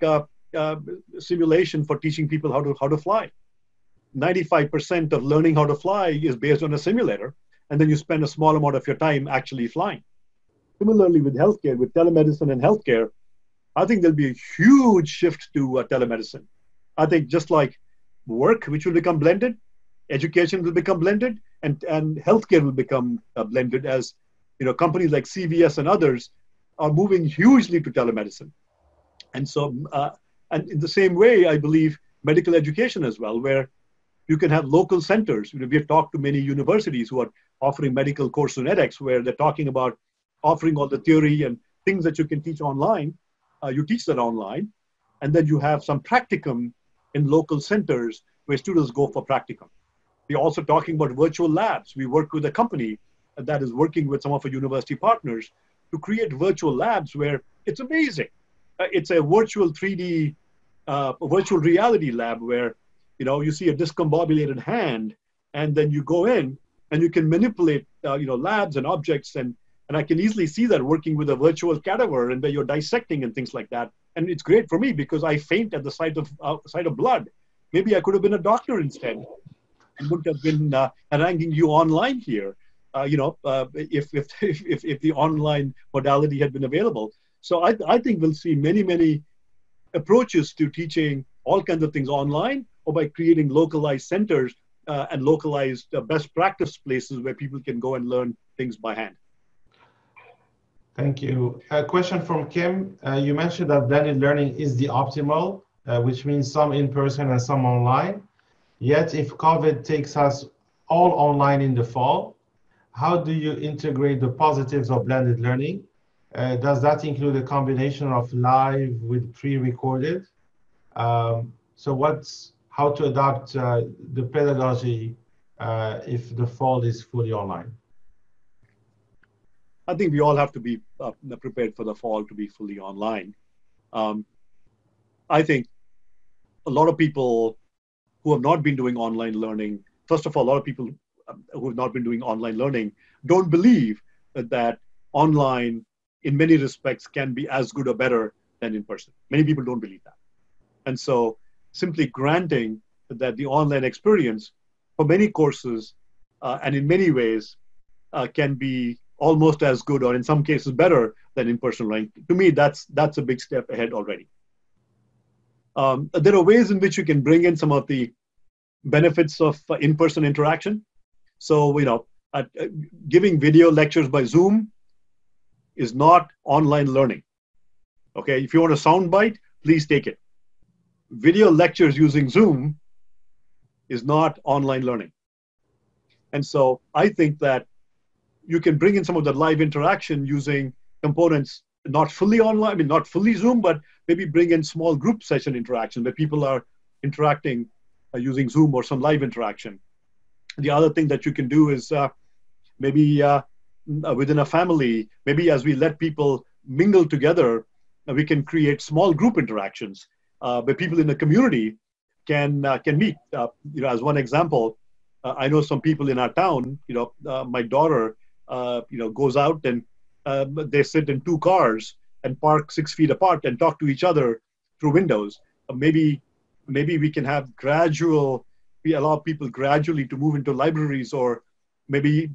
simulation for teaching people how to fly. 95% of learning how to fly is based on a simulator, and then you spend a small amount of your time actually flying. Similarly, with healthcare, with telemedicine and healthcare, I think there'll be a huge shift to telemedicine. I think just like work, which will become blended, education will become blended, and healthcare will become blended as companies like CVS and others are moving hugely to telemedicine. And so, and in the same way, I believe medical education as well, where you can have local centers. We have talked to many universities who are offering medical courses in edX, where they're talking about offering all the theory and things that you can teach online. You teach that online, and then you have some practicum in local centers where students go for practicum. We're also talking about virtual labs. We work with a company that is working with some of our university partners to create virtual labs where it's amazing. It's a virtual 3D, virtual reality lab where you see a discombobulated hand, and then you go in and you can manipulate labs and objects, and I can easily see that working with a virtual cadaver and where you're dissecting and things like that. And it's great for me because I faint at the sight of blood. Maybe I could have been a doctor instead and wouldn't have been haranguing you online here, if the online modality had been available. So I think we'll see many approaches to teaching all kinds of things online, or by creating localized centers and localized best practice places where people can go and learn things by hand. Thank you. A question from Kim. You mentioned that blended learning is the optimal, which means some in person and some online. Yet if COVID takes us all online in the fall, how do you integrate the positives of blended learning? Does that include a combination of live with pre-recorded? So how to adapt the pedagogy if the fall is fully online? I think we all have to be prepared for the fall to be fully online. I think a lot of people who have not been doing online learning, first of all, a lot of people who have not been doing online learning don't believe that online, in many respects, can be as good or better than in person. Many people don't believe that. And so simply granting that the online experience for many courses and in many ways can be almost as good, or in some cases better, than in-person learning. To me, that's a big step ahead already. There are ways in which you can bring in some of the benefits of in-person interaction. So, giving video lectures by Zoom is not online learning. Okay, if you want a soundbite, please take it. Video lectures using Zoom is not online learning. And so I think that you can bring in some of the live interaction using components, not fully online, not fully Zoom, but maybe bring in small group session interaction where people are interacting using Zoom or some live interaction. The other thing that you can do is maybe within a family, maybe as we let people mingle together, we can create small group interactions where people in the community can meet. As one example, I know some people in our town. My daughter, goes out and they sit in two cars and park 6 feet apart and talk to each other through windows. Maybe we can have we allow people gradually to move into libraries, or maybe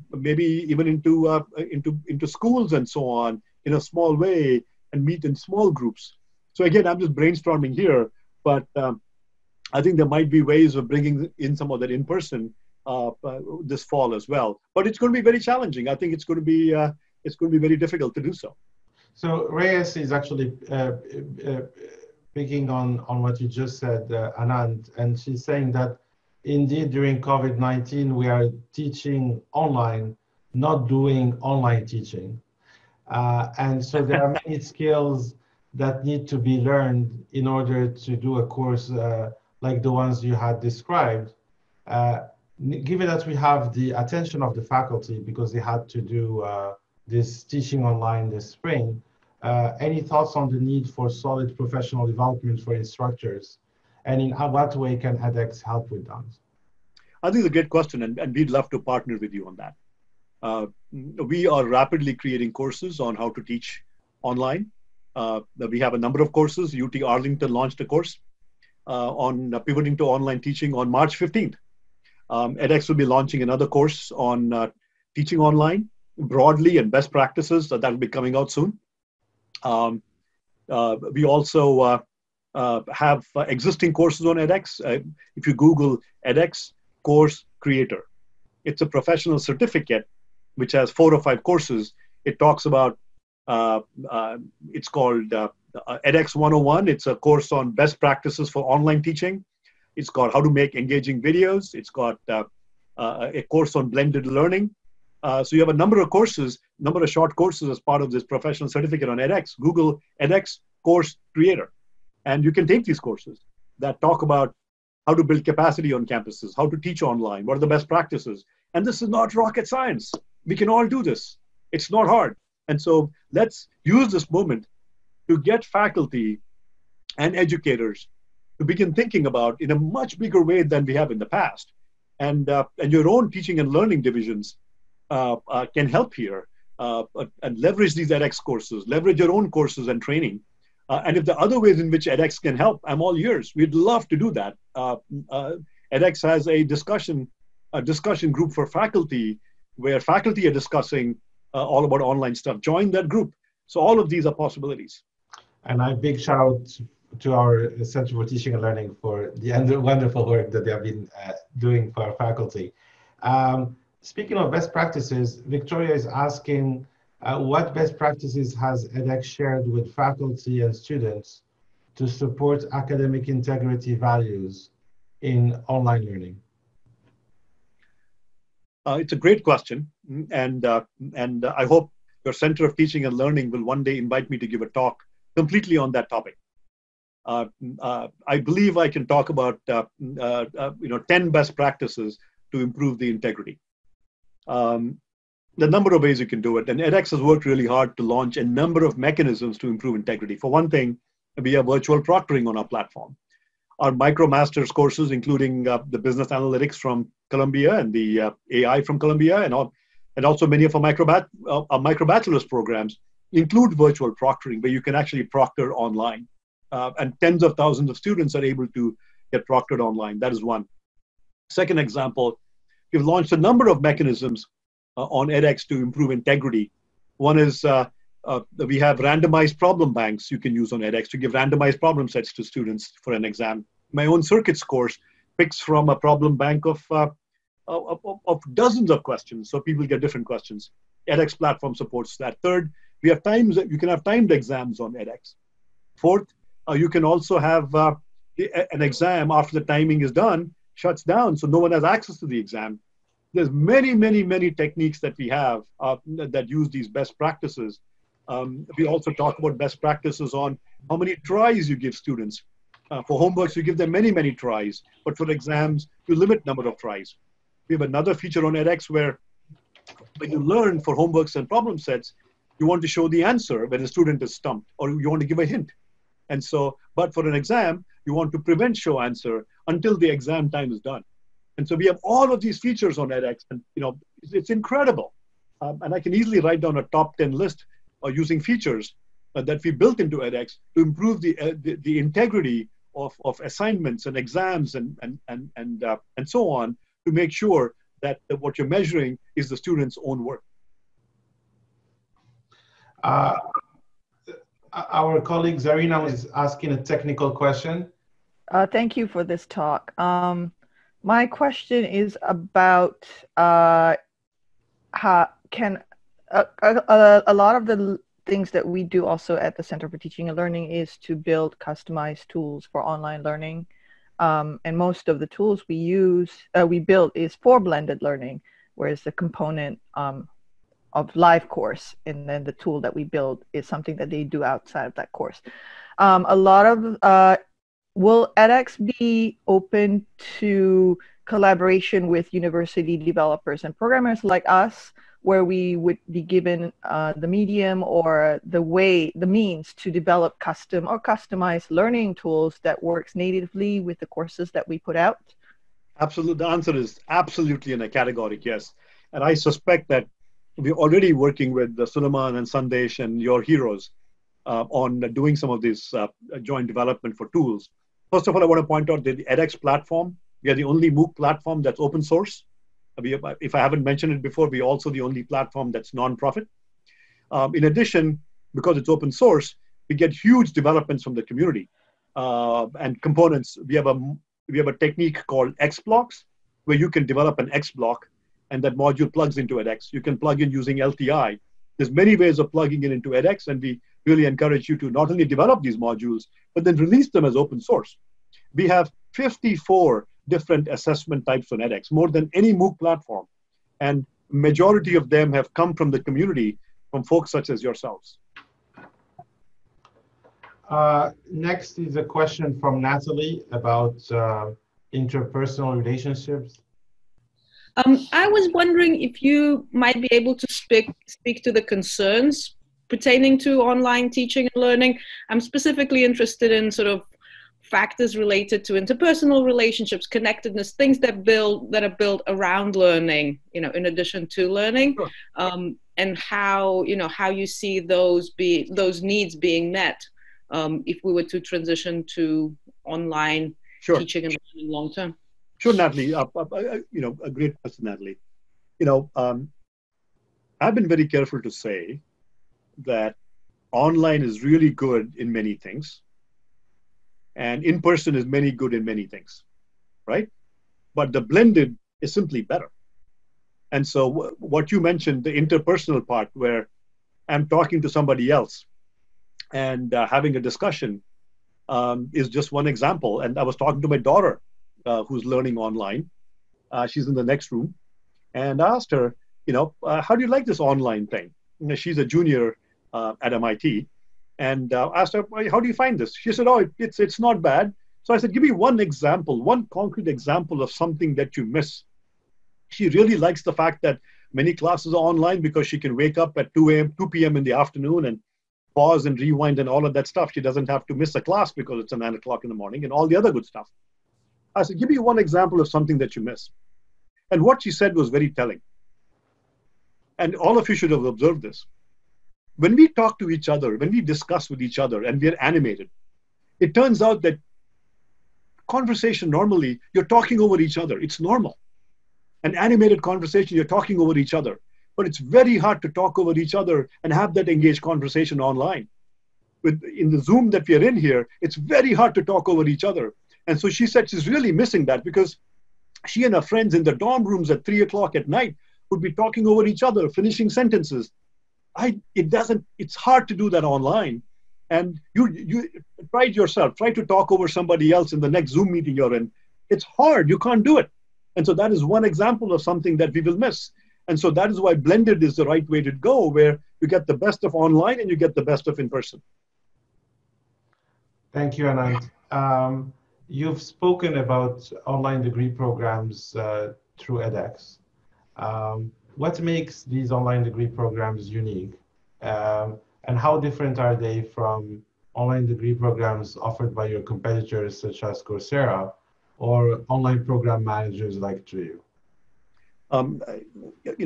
even into schools and so on in a small way, and meet in small groups. So again, I'm just brainstorming here, but I think there might be ways of bringing in some of that in person this fall as well. But it's going to be very challenging. I think it's going to be very difficult to do so. So Reyes is actually picking on what you just said, Anand, and she's saying that indeed during COVID-19 we are teaching online, not doing online teaching, and so there are many skills that need to be learned in order to do a course like the ones you had described. Given that we have the attention of the faculty because they had to do this teaching online this spring, Any thoughts on the need for solid professional development for instructors? And in what way can edX help with that? I think it's a great question, and we'd love to partner with you on that. We are rapidly creating courses on how to teach online. We have a number of courses. UT Arlington launched a course on pivoting to online teaching on March 15th. edX will be launching another course on teaching online broadly and best practices. So that will be coming out soon. We also have existing courses on edX. If you Google edX course creator, it's a professional certificate which has 4 or 5 courses. It talks about, it's called edX 101. It's a course on best practices for online teaching. It's got how to make engaging videos. It's got a course on blended learning. So you have a number of courses, number of short courses as part of this professional certificate on edX. Google edX course creator. And you can take these courses that talk about how to build capacity on campuses, how to teach online, what are the best practices. And this is not rocket science. We can all do this. It's not hard. And so let's use this moment to get faculty and educators to begin thinking about in a much bigger way than we have in the past. And your own teaching and learning divisions can help here and leverage these edX courses, leverage your own courses and training. And if there are other ways in which edX can help, I'm all ears. We'd love to do that. edX has a discussion group for faculty where faculty are discussing all about online stuff. Join that group. So all of these are possibilities. And a big shout out to our Center for Teaching and Learning for the wonderful work that they have been doing for our faculty. Speaking of best practices, Victoria is asking, what best practices has edX shared with faculty and students to support academic integrity values in online learning? It's a great question, and I hope your Center of Teaching and Learning will one day invite me to give a talk completely on that topic. I believe I can talk about 10 best practices to improve the integrity. The number of ways you can do it, and edX has worked really hard to launch a number of mechanisms to improve integrity. For one thing, we have virtual proctoring on our platform. Our MicroMasters courses, including the business analytics from Columbia and the AI from Columbia, and also many of our microbachelor's programs include virtual proctoring, where you can actually proctor online. And tens of thousands of students are able to get proctored online. That is one. Second example, we've launched a number of mechanisms on edX to improve integrity. One is we have randomized problem banks you can use on edX to give randomized problem sets to students for an exam. My own circuits course picks from a problem bank of dozens of questions, so people get different questions. edX platform supports that. Third, we have you can have timed exams on edX. Fourth, you can also have an exam after the timing is done, shuts down, so no one has access to the exam. There's many, many, many techniques that we have that use these best practices. We also talk about best practices on how many tries you give students. For homeworks, you give them many, many tries, but for exams, you limit number of tries. We have another feature on edX where when you learn for homeworks and problem sets, you want to show the answer when a student is stumped, or you want to give a hint. And so, but for an exam, you want to prevent show answer until the exam time is done. And so we have all of these features on edX, and it's incredible. And I can easily write down a top 10 list using features that we built into edX to improve the integrity of assignments and exams and so on, to make sure that what you're measuring is the student's own work. Our colleague Zarina was asking a technical question. Thank you for this talk. My question is about how can a lot of the things that we do also at the Center for Teaching and Learning is to build customized tools for online learning. And most of the tools we build is for blended learning, whereas the component of live course, and then the tool that we build is something that they do outside of that course. A lot of will edX be open to collaboration with university developers and programmers like us, where we would be given the medium or the means to develop custom or customized learning tools that works natively with the courses that we put out? Absolutely. The answer is absolutely in a categoric yes. And I suspect that we're already working with Suleiman and Sandesh and your heroes on doing some of this joint development for tools. First of all, I want to point out that the edX platform, we are the only MOOC platform that's open source. If I haven't mentioned it before, we're also the only platform that's non-profit. In addition, because it's open source, we get huge developments from the community and components. We have a technique called X blocks, where you can develop an X block and that module plugs into edX. You can plug in using LTI. There's many ways of plugging it into edX, and we really encourage you to not only develop these modules, but then release them as open source. We have 54 different assessment types on edX, more than any MOOC platform. And majority of them have come from the community, from folks such as yourselves. Next is a question from Natalie about interpersonal relationships. I was wondering if you might be able to speak to the concerns pertaining to online teaching and learning. I'm specifically interested in sort of factors related to interpersonal relationships, connectedness, things that are built around learning, in addition to learning, Sure. And how you see those needs being met if we were to transition to online Sure. teaching and learning long term. Sure, Natalie. A great question, Natalie. I've been very careful to say that online is really good in many things, and in-person is many good in many things, right? But the blended is simply better. And so what you mentioned, the interpersonal part, where I'm talking to somebody else and having a discussion is just one example. And I was talking to my daughter who's learning online. She's in the next room. And I asked her, how do you like this online thing? She's a junior at MIT. And asked her, how do you find this? She said, it's not bad. So I said, give me one example, one concrete example of something that you miss. She really likes the fact that many classes are online because she can wake up at 2 p.m. in the afternoon and pause and rewind and all of that stuff. She doesn't have to miss a class because it's at 9 o'clock in the morning and all the other good stuff. I said, give me one example of something that you miss. And what she said was very telling. And all of you should have observed this. When we talk to each other, when we discuss with each other and we're animated, it turns out that conversation normally, you're talking over each other. It's normal. An animated conversation, you're talking over each other. But it's very hard to talk over each other and have that engaged conversation online. In the Zoom that we're in here, it's very hard to talk over each other. And so she said she's really missing that because she and her friends in the dorm rooms at 3 o'clock at night would be talking over each other, finishing sentences. It's hard to do that online. And you try it yourself. Try to talk over somebody else in the next Zoom meeting you're in. It's hard. You can't do it. And so that is one example of something that we will miss. And so that is why blended is the right way to go, where you get the best of online and you get the best of in person. Thank you, Anant. You've spoken about online degree programs through edX. What makes these online degree programs unique? And how different are they from online degree programs offered by your competitors such as Coursera or online program managers like Trio?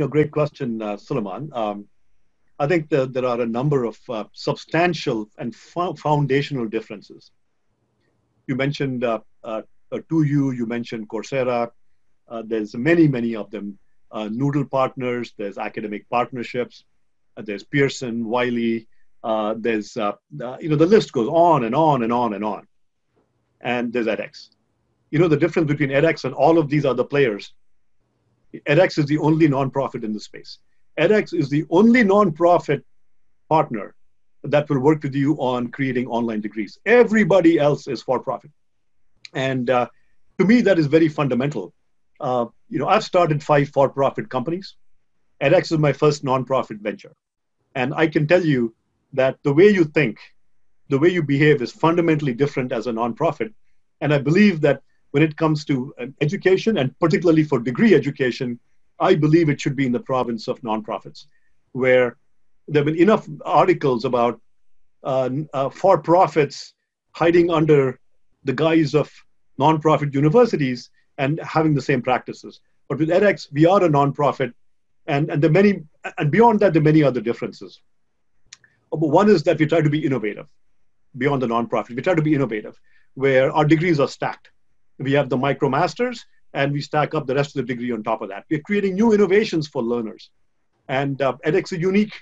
Great question, Suleiman. I think that there are a number of substantial and foundational differences. You mentioned 2U, you mentioned Coursera. There's many of them. Noodle partners, there's academic partnerships, there's Pearson, Wiley, there's, the list goes on and on and on and on. And there's edX. The difference between edX and all of these other players, edX is the only nonprofit in the space. edX is the only nonprofit partner that will work with you on creating online degrees. Everybody else is for-profit. And to me, that is very fundamental. I've started 5 for-profit companies. edX is my first nonprofit venture. And I can tell you that the way you think, the way you behave is fundamentally different as a nonprofit. And I believe that when it comes to education, and particularly for degree education, I believe it should be in the province of nonprofits, where there have been enough articles about for-profits hiding under the guise of nonprofit universities and having the same practices. But with edX, we are a nonprofit, and beyond that, there are many other differences. One is that we try to be innovative beyond the nonprofit. We try to be innovative, where our degrees are stacked. We have the MicroMasters, and we stack up the rest of the degree on top of that. We're creating new innovations for learners. And edX is unique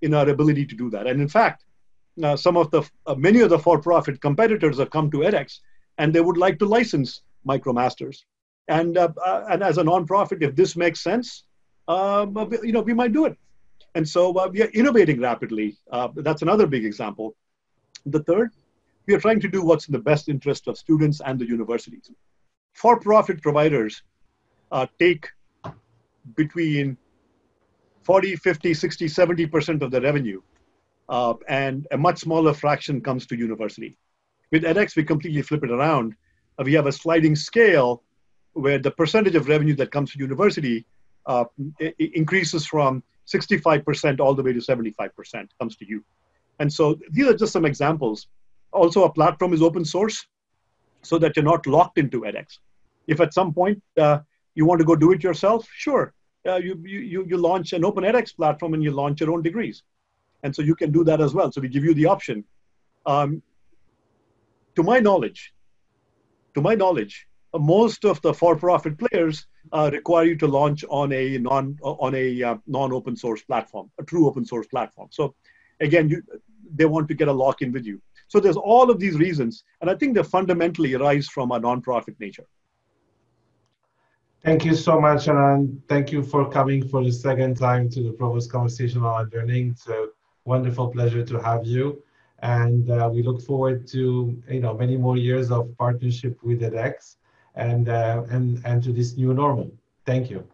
in our ability to do that. And in fact, many of the for-profit competitors have come to edX, and they would like to license MicroMasters. And as a nonprofit, if this makes sense, we might do it. And so we are innovating rapidly. That's another big example. The third, we are trying to do what's in the best interest of students and the universities. For-profit providers take between 40, 50, 60, 70% of the revenue, and a much smaller fraction comes to university. With edX, we completely flip it around. We have a sliding scale where the percentage of revenue that comes to university increases from 65% all the way to 75% comes to you. And so these are just some examples. Also, our platform is open source so that you're not locked into edX. If at some point you want to go do it yourself, sure. You launch an open edX platform and you launch your own degrees. And so you can do that as well. So we give you the option. To my knowledge, most of the for-profit players require you to launch on a non-open source platform, a true open source platform. So again, they want to get a lock-in with you. So there's all of these reasons, and I think they fundamentally arise from a nonprofit nature. Thank you so much, Anand. Thank you for coming for the second time to the Provost Conversation on Learning. It's a wonderful pleasure to have you. And we look forward to many more years of partnership with edX and to this new normal. Thank you.